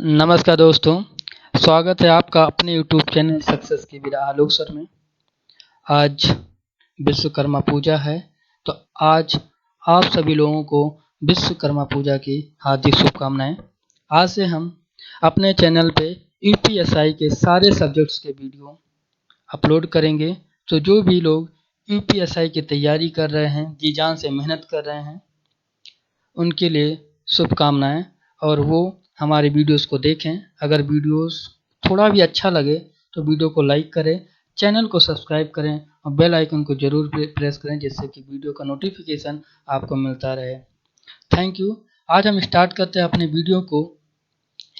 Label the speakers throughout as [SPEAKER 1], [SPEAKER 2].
[SPEAKER 1] नमस्कार दोस्तों, स्वागत है आपका अपने यूट्यूब चैनल सक्सेस की विदा आलोक सर में। आज विश्वकर्मा पूजा है, तो आज आप सभी लोगों को विश्वकर्मा पूजा की हार्दिक शुभकामनाएं। आज से हम अपने चैनल पे यूपीएसआई के सारे सब्जेक्ट्स के वीडियो अपलोड करेंगे। तो जो भी लोग यूपीएसआई की तैयारी कर रहे हैं, जी जान से मेहनत कर रहे हैं, उनके लिए शुभकामनाएं और वो हमारे वीडियोस को देखें। अगर वीडियोस थोड़ा भी अच्छा लगे तो वीडियो को लाइक करें, चैनल को सब्सक्राइब करें और बेल आइकन को जरूर प्रेस करें, जिससे कि वीडियो का नोटिफिकेशन आपको मिलता रहे। Thank you. आज हम स्टार्ट करते हैं अपने वीडियो को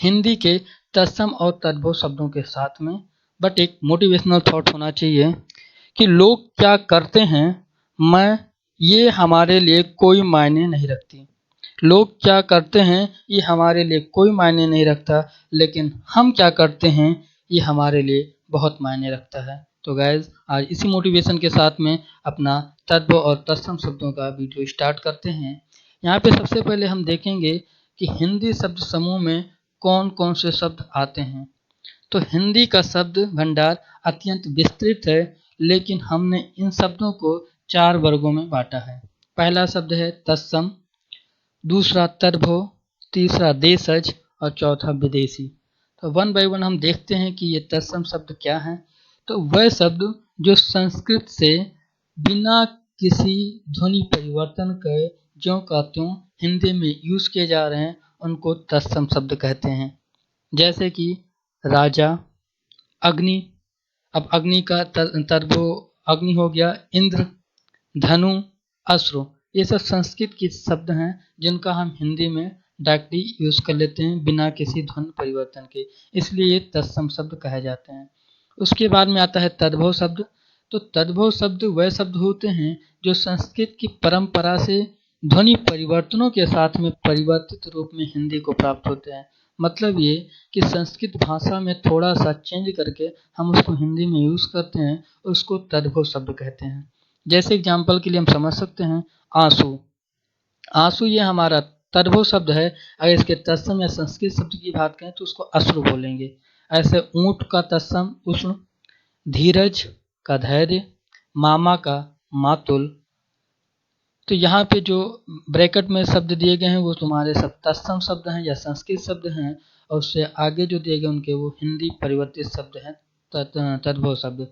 [SPEAKER 1] हिंदी के तत्सम और तद्भव शब्दों के साथ में। बट एक मोटिवेशनल थॉट होना चाहिए कि लोग क्या करते हैं मैं ये हमारे लिए कोई मायने नहीं रखती। लोग क्या करते हैं ये हमारे लिए कोई मायने नहीं रखता, लेकिन हम क्या करते हैं ये हमारे लिए बहुत मायने रखता है। तो गाइज, आज इसी मोटिवेशन के साथ में अपना तत्व और तत्सम शब्दों का वीडियो स्टार्ट करते हैं। यहाँ पे सबसे पहले हम देखेंगे कि हिंदी शब्द समूह में कौन कौन से शब्द आते हैं। तो हिंदी का शब्द भंडार अत्यंत विस्तृत है, लेकिन हमने इन शब्दों को 4 वर्गों में बांटा है। पहला शब्द है तत्सम, दूसरा तद्भव, तीसरा देशज और चौथा विदेशी। तो वन बाय वन हम देखते हैं कि ये तत्सम शब्द क्या है। तो वह शब्द जो संस्कृत से बिना किसी ध्वनि परिवर्तन के ज्यों का त्यों हिंदी में यूज किए जा रहे हैं, उनको तत्सम शब्द कहते हैं। जैसे कि राजा, अग्नि। अब अग्नि का तद्भव अग्नि हो गया, इंद्र, धनु, अश्रु। ये सब संस्कृत के शब्द हैं जिनका हम हिंदी में डायरेक्टली यूज कर लेते हैं बिना किसी ध्वनि परिवर्तन के, इसलिए ये तत्सम शब्द कहे जाते हैं। उसके बाद में आता है तद्भव शब्द। तो तद्भव शब्द वह शब्द होते हैं जो संस्कृत की परंपरा से ध्वनि परिवर्तनों के साथ में परिवर्तित रूप में हिंदी को प्राप्त होते हैं। मतलब ये कि संस्कृत भाषा में थोड़ा सा चेंज करके हम उसको हिंदी में यूज करते हैं, उसको तद्भव शब्द कहते हैं। जैसे एग्जाम्पल के लिए हम समझ सकते हैं आंसू। आंसू ये हमारा तद्भव शब्द है। अगर इसके तत्सम या संस्कृत शब्द की बात करें तो उसको अश्रु बोलेंगे। ऐसे ऊंट का तत्सम उष्ण, धीरज का धैर्य, मामा का मातुल। तो यहाँ पे जो ब्रैकेट में शब्द दिए गए हैं वो तुम्हारे सब तत्सम शब्द हैं या संस्कृत शब्द हैं, और उससे आगे जो दिए गए उनके वो हिंदी परिवर्तित शब्द हैं, तद्भव शब्द।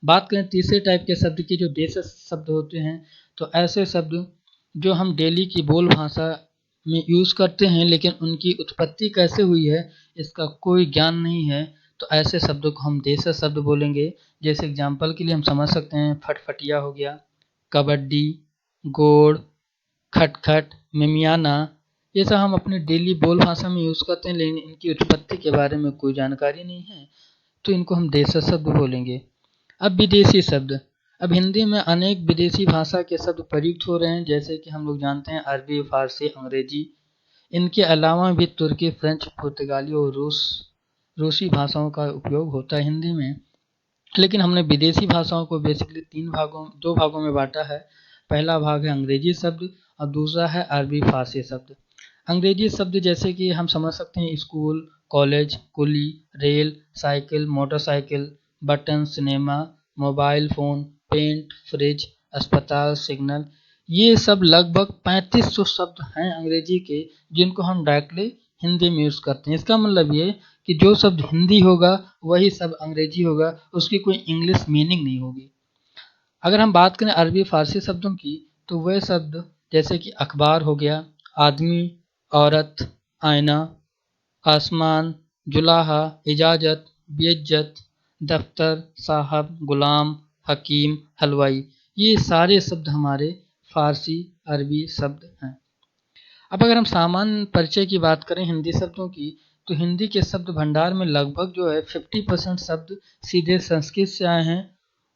[SPEAKER 1] बात करें तीसरे टाइप के शब्द की, जो देश शब्द होते हैं। तो ऐसे शब्द जो हम डेली की बोल भाषा में यूज करते हैं, लेकिन उनकी उत्पत्ति कैसे हुई है इसका कोई ज्ञान नहीं है, तो ऐसे शब्दों को हम देश शब्द बोलेंगे। जैसे एग्जाम्पल के लिए हम समझ सकते हैं फटफटिया हो गया, कबड्डी, गोड़, खटखट, मिमियाना। ये सब हम अपने डेली बोल भाषा में यूज करते हैं, लेकिन इनकी उत्पत्ति के बारे में कोई जानकारी नहीं है, तो इनको हम देश शब्द बोलेंगे। अब विदेशी शब्द। अब हिंदी में अनेक विदेशी भाषा के शब्द प्रयुक्त हो रहे हैं, जैसे कि हम लोग जानते हैं अरबी, फारसी, अंग्रेजी। इनके अलावा भी तुर्की, फ्रेंच, पुर्तगाली और रूसी भाषाओं का उपयोग होता है हिंदी में। लेकिन हमने विदेशी भाषाओं को बेसिकली दो भागों में बांटा है। पहला भाग है अंग्रेजी शब्द और दूसरा है अरबी फारसी शब्द। अंग्रेजी शब्द जैसे कि हम समझ सकते हैं स्कूल, कॉलेज, कुली, rail, cycle, motorcycle, button, cinema, mobile phone, pant, fridge, अस्पताल, सिग्नल। ये सब लगभग 3500 शब्द हैं अंग्रेजी के, जिनको हम डायरेक्टली हिंदी में यूज करते हैं। इसका मतलब ये कि जो शब्द हिंदी होगा वही सब अंग्रेजी होगा, उसकी कोई इंग्लिश मीनिंग नहीं होगी। अगर हम बात करें अरबी फारसी शब्दों की, तो वह शब्द जैसे कि अखबार हो गया, आदमी, औरत, आईना, आसमान, जुलाहा, इजाजत, बेइज्जत, दफ्तर, साहब, गुलाम, हकीम, हलवाई। ये सारे शब्द हमारे फारसी अरबी शब्द हैं। अब अगर हम सामान्य परिचय की बात करें हिंदी शब्दों की, तो हिंदी के शब्द भंडार में लगभग जो है 50% शब्द सीधे संस्कृत से आए हैं।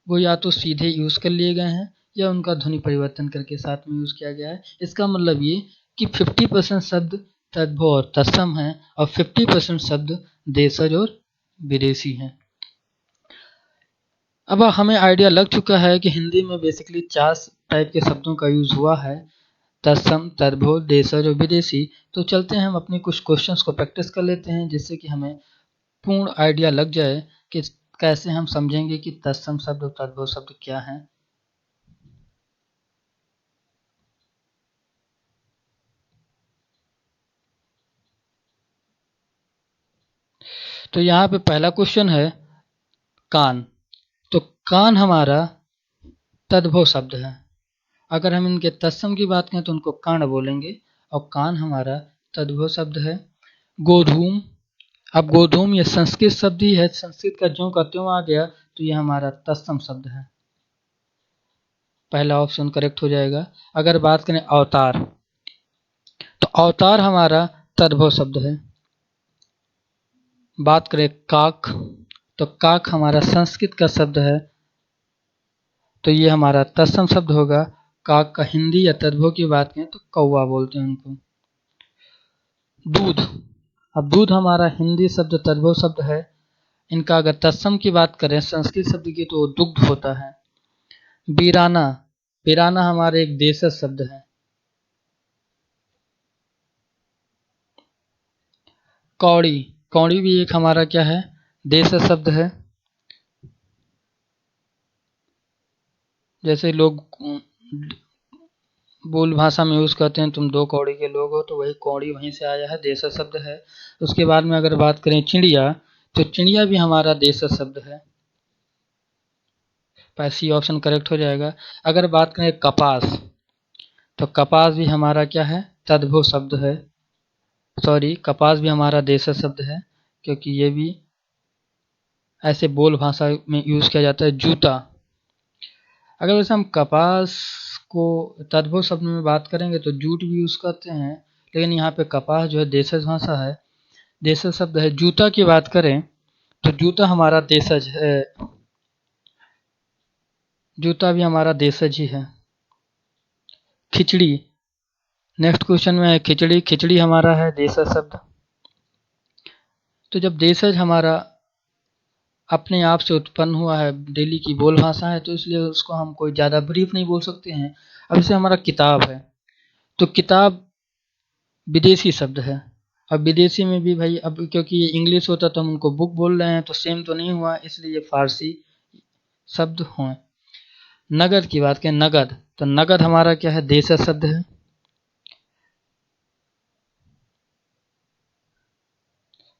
[SPEAKER 1] वो या तो सीधे यूज कर लिए गए हैं या उनका ध्वनि परिवर्तन करके साथ में यूज किया गया है। इसका मतलब ये कि 50% शब्द तद्भव और तत्सम हैं और 50% शब्द देशज और विदेशी हैं। अब हमें आइडिया लग चुका है कि हिंदी में बेसिकली 4 टाइप के शब्दों का यूज हुआ है। तत्सम, तद्भव, देशज और विदेशी। तो चलते हैं हम अपनी कुछ क्वेश्चंस को प्रैक्टिस कर लेते हैं, जिससे कि हमें पूर्ण आइडिया लग जाए कि कैसे हम समझेंगे कि तत्सम शब्द और तद्भव शब्द क्या है। तो यहाँ पे पहला क्वेश्चन है कान। तो कान हमारा तद्भव शब्द है। अगर हम इनके तत्सम की बात करें तो उनको कर्ण बोलेंगे, और कान हमारा तद्भव शब्द है। गोधूम, अब गोधूम ये संस्कृत शब्द ही है, संस्कृत का ज्यों का त्यों आ गया, तो ये हमारा तत्सम शब्द है। पहला ऑप्शन करेक्ट हो जाएगा। अगर बात करें अवतार, तो अवतार हमारा तद्भव शब्द है। बात करें काक, तो काक हमारा संस्कृत का शब्द है, तो ये हमारा तत्सम शब्द होगा। काक का हिंदी या तद्भव की बात करें तो कौवा बोलते हैं उनको। दूध, अब दूध हमारा हिंदी शब्द तद्भव शब्द है। इनका अगर तत्सम की बात करें संस्कृत शब्द की तो दुग्ध होता है। वीराना, वीराना हमारा एक देशज शब्द है। कौड़ी, कौड़ी भी एक हमारा क्या है, देशज शब्द है। जैसे लोग बोल भाषा में यूज करते हैं तुम 2 कौड़ी के लोग हो, तो वही कौड़ी वहीं से आया है, देशज शब्द है। उसके बाद में अगर बात करें चिड़िया, तो चिड़िया भी हमारा देशज शब्द है। सी ऑप्शन करेक्ट हो जाएगा। अगर बात करें कपास, तो कपास भी हमारा क्या है, तद्भव शब्द है। सॉरी, कपास भी हमारा देशज शब्द है, क्योंकि ये भी ऐसे बोल भाषा में यूज किया जाता है। जूता, अगर वैसे हम कपास को तद्भव शब्द में बात करेंगे तो जूट भी यूज करते हैं, लेकिन यहाँ पे कपास जो है देशज भाषा है, देशज शब्द है। जूता की बात करें तो जूता हमारा देशज है, जूता भी हमारा देशज ही है। खिचड़ी, नेक्स्ट क्वेश्चन में है खिचड़ी, खिचड़ी हमारा है देशज शब्द। तो जब देशज हमारा अपने आप से उत्पन्न हुआ है, डेली की बोल भाषा है, तो इसलिए उसको हम कोई ज़्यादा ब्रीफ नहीं बोल सकते हैं। अब जैसे हमारा किताब है, तो किताब विदेशी शब्द है। अब विदेशी में भी भाई, अब क्योंकि ये इंग्लिश होता तो हम उनको बुक बोल रहे हैं, तो सेम तो नहीं हुआ, इसलिए ये फारसी शब्द हुए। नगद की बात करें, नगद, तो नगद हमारा क्या है, देशज शब्द है।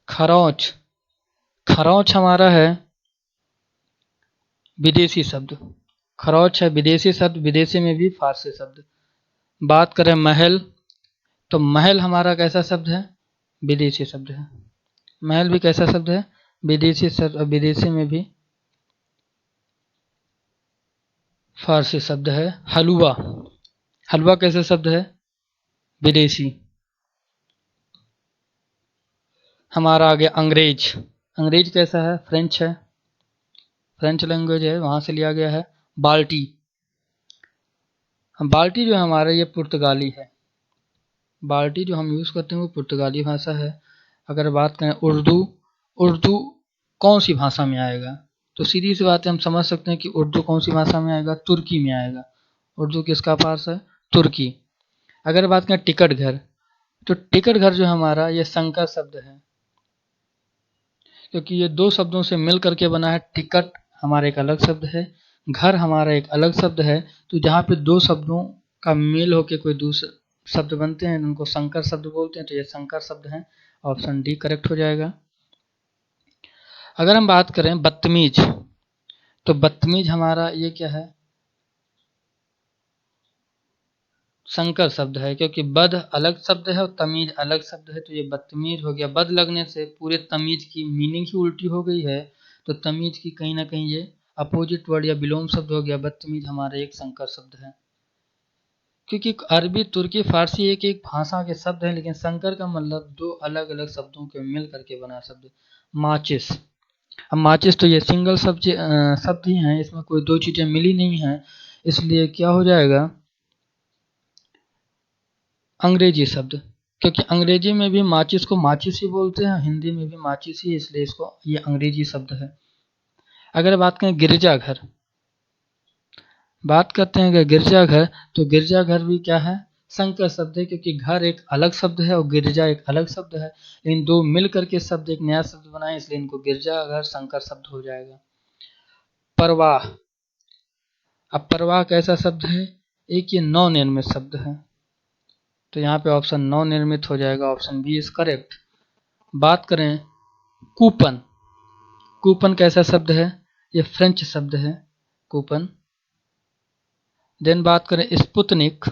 [SPEAKER 1] खरौच, खरौच हमारा है विदेशी शब्द। खरौच है विदेशी शब्द, विदेशी में भी फारसी शब्द। बात करें महल, तो महल हमारा कैसा शब्द है, विदेशी शब्द है। महल भी कैसा शब्द है, विदेशी शब्द, विदेशी में भी फारसी शब्द है। हलवा, हलवा कैसा शब्द है, विदेशी। हमारा आ गया अंग्रेज, अंग्रेज कैसा है, फ्रेंच है, फ्रेंच लैंग्वेज है, वहां से लिया गया है। बाल्टी, बाल्टी जो हमारा ये पुर्तगाली है, बाल्टी जो हम यूज़ करते हैं वो पुर्तगाली भाषा है। अगर बात करें उर्दू, उर्दू कौन सी भाषा में आएगा, तो सीधी सी बात है, हम समझ सकते हैं कि उर्दू कौन सी भाषा में आएगा, तुर्की में आएगा। उर्दू किसका पास है, तुर्की। अगर बात करें टिकट घर, तो टिकट घर जो हमारा ये संकर शब्द है, क्योंकि ये 2 शब्दों से मिल करके बना है। टिकट हमारा एक अलग शब्द है, घर हमारा एक अलग शब्द है। तो जहाँ पे 2 शब्दों का मेल होके कोई दूसरे शब्द बनते हैं उनको संकर शब्द बोलते हैं, तो ये संकर शब्द हैं। ऑप्शन डी करेक्ट हो जाएगा। अगर हम बात करें बदतमीज, तो बदतमीज हमारा ये क्या है, संकर शब्द है, क्योंकि बद अलग शब्द है और तमीज अलग शब्द है, तो ये बदतमीज हो गया। बद लगने से पूरे तमीज की मीनिंग ही उल्टी हो गई है, तो तमीज की कहीं ना कहीं ये अपोजिट वर्ड या विलोम शब्द हो गया। बदतमीज हमारा एक संकर शब्द है, क्योंकि अरबी, तुर्की, फारसी एक एक भाषा के शब्द हैं, लेकिन संकर का मतलब 2 अलग अलग शब्दों के मिल करके बना शब्द। माचिस, अब माचिस तो ये सिंगल शब्द ही हैं, इसमें कोई 2 चीजें मिली नहीं है, इसलिए क्या हो जाएगा, अंग्रेजी शब्द। क्योंकि अंग्रेजी में भी माचिस को माचिस ही बोलते हैं, हिंदी में भी माचिस ही, इसलिए इसको ये अंग्रेजी शब्द है। अगर बात करें गिरजाघर, बात करते हैं कि गिरजाघर, तो गिरजाघर भी क्या है, संकर शब्द है, क्योंकि घर एक अलग शब्द है और गिरजा एक अलग शब्द है, इन दो मिल करके शब्द एक नया शब्द बनाए, इसलिए इनको गिरजा घर संकर शब्द हो जाएगा। परवाह, अब परवाह कैसा शब्द है? एक ये नवनिर्मित शब्द है, तो यहाँ पे ऑप्शन नवनिर्मित हो जाएगा, ऑप्शन बी इज करेक्ट। बात करें कूपन, कूपन कैसा शब्द है? ये फ्रेंच शब्द है कूपन। देन बात करें स्पुतनिक,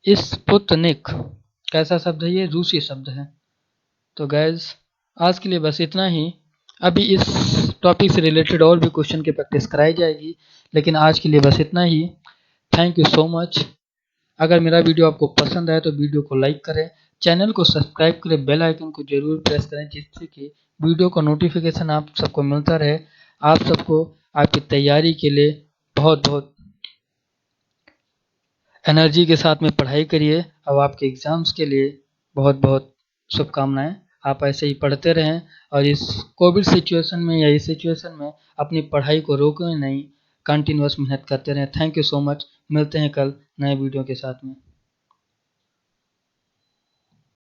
[SPEAKER 1] स्पुतनिक कैसा शब्द है? ये रूसी शब्द है। तो गैस आज के लिए बस इतना ही। अभी इस टॉपिक से रिलेटेड और भी क्वेश्चन की प्रैक्टिस कराई जाएगी, लेकिन आज के लिए बस इतना ही। Thank you so much. अगर मेरा वीडियो आपको पसंद आए तो वीडियो को लाइक करें, चैनल को सब्सक्राइब करें, बेल आइकन को जरूर प्रेस करें, जिससे कि वीडियो का नोटिफिकेशन आप सबको मिलता रहे। आप सबको आपकी तैयारी के लिए बहुत बहुत एनर्जी के साथ में पढ़ाई करिए। अब आपके एग्ज़ाम्स के लिए बहुत बहुत शुभकामनाएं। आप ऐसे ही पढ़ते रहें और इस कोविड सिचुएशन में या इस सिचुएशन में अपनी पढ़ाई को रोकें नहीं, कंटिन्यूअस मेहनत करते रहें। Thank you so much. मिलते हैं कल नए वीडियो के साथ में।